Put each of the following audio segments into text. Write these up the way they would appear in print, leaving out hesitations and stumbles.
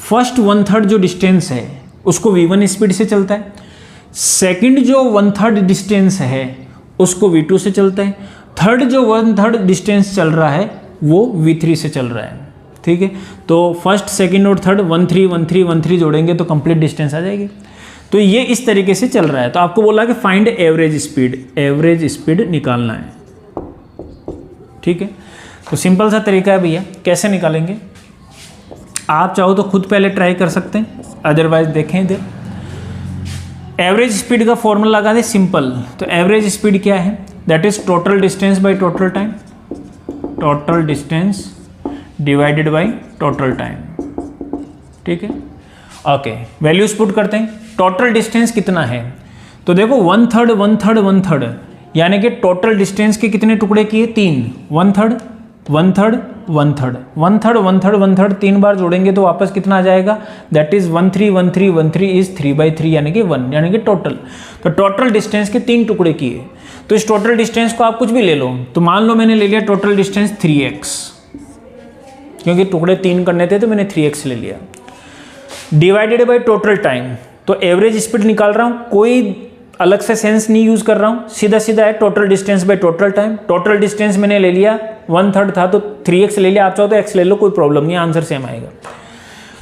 First 1/3 जो distance है उसको v1 स्पीड से चलता है, सेकंड जो 1/3 डिस्टेंस है उसको v2 से चलता है, थर्ड जो 1/3 डिस्टेंस चल रहा है वो v3 से चल रहा है। ठीक है, तो फर्स्ट सेकंड और थर्ड 1 3 1 3 1 3 जोड़ेंगे तो कंप्लीट डिस्टेंस आ जाएगी। तो ये इस तरीके से चल रहा है। तो आपको बोला कि फाइंड एवरेज स्पीड निकालना है। ठीक है, तो सिंपल सा तरीका है भैया, कैसे निकालेंगे आप चाहो तो खुद पहले ट्राई कर सकते हैं, अदरवाइज देखें इधर। एवरेज स्पीड का फॉर्मूला लगा दे सिंपल। तो एवरेज स्पीड क्या है, that is total distance by total time, total distance divided by total time. ठीक है, ओके, वैल्यूज पुट करते हैं। टोटल डिस्टेंस कितना है, तो देखो 1/3 1/3 1/3 यानी कि टोटल डिस्टेंस के कितने टुकड़े किए, 3, 1/3 1/3 1/3 1/3 1/3 1/3 3 बार जोड़ेंगे तो वापस कितना आ जाएगा, दैट इज 1 3 1 3 1 3 इज 3/3 यानी कि 1 यानी कि टोटल। तो टोटल डिस्टेंस के 3 टुकड़े किए। तो इस टोटल डिस्टेंस को आप कुछ भी ले लो, तो मान लो मैंने ले लिया टोटल डिस्टेंस 3x, क्योंकि टुकड़े 3 करने थे तो मैंने 3x ले लिया, डिवाइडेड बाय टोटल टाइम। तो एवरेज स्पीड निकाल रहा हूँ, कोई अलग से सेंस नहीं यूज कर रहा हूँ, सीधा सीधा है total distance by total time. Total distance मैंने ले लिया 1/3 था तो 3x ले लिया, आप चाहो तो x ले लो, कोई प्रॉब्लम नहीं, आंसर सेम आएगा।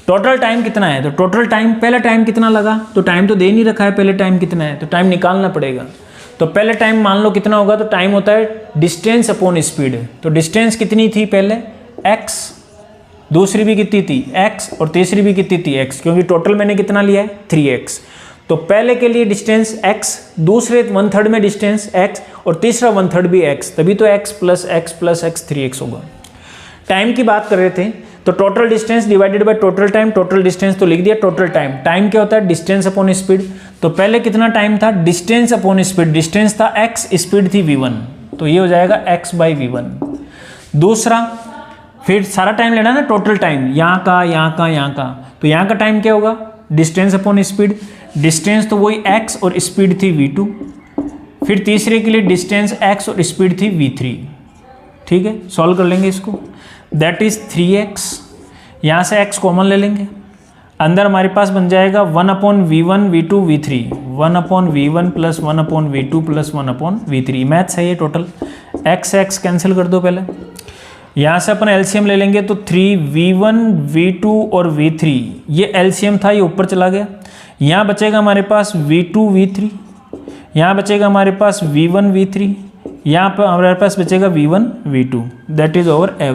टोटल टाइम कितना है, तो टोटल टाइम, पहला टाइम कितना लगा, तो टाइम तो दे नहीं रखा है, पहले टाइम कितना है, तो टाइम निकालना पड़ेगा। तो पहले टाइम मान लो कितना होगा, तो टाइम होता है डिस्टेंस अपॉन स्पीड। तो डिस्टेंस कितनी थी पहले, x, दूसरी भी कितनी थी x, और तीसरी भी कितनी थी x, क्योंकि टोटल मैंने कितना लिया है 3x। तो पहले के लिए डिस्टेंस x, दूसरे 1/3 में डिस्टेंस x, और तीसरा 1/3 भी x, तभी तो x प्लस x 3x होगा। टाइम की बात कर रहे थे, तो total distance divided by total time, total distance तो लिख दिया टोटल टाइम। टाइम क्या होता है, डिस्टेंस अपॉन स्पीड। तो पहले कितना टाइम था, डिस्टेंस अपॉन स्पीड, डिस्टेंस था x, स्पीड थी v1, तो ये हो जाएगा x/v1। दूसरा फिर सारा टाइम लेना ना, टोटल टाइम, यहाँ का यहाँ का यहाँ का, तो यहाँ का टाइम क्या होगा, डिस्टेंस अपॉन स्पीड, डिस्टेंस तो वही x और स्पीड थी v2। फिर तीसरे के लिए डिस्टेंस x और स्पीड थी v3। ठीक है, सॉल्व कर लेंगे इसको, दैट इज 3x, यहाँ से x कॉमन ले लेंगे, अंदर हमारे पास बन जाएगा 1/v1 v2 v3, 1/v1 plus 1/v2 plus 1/v3। Math सही है टोटल, x कैंसिल कर दो पहले, यहाँ से अपन एलसीएम ले लेंगे तो 3v1 v2 और v3, ये एलसीएम था, ये ऊपर चला गया, यहाँ बचेगा हमारे पास v2 v3, यहाँ बचेगा हमारे पास v1 v3, यहाँ पर हमारे पास बचेगा v1 v2, that is over average.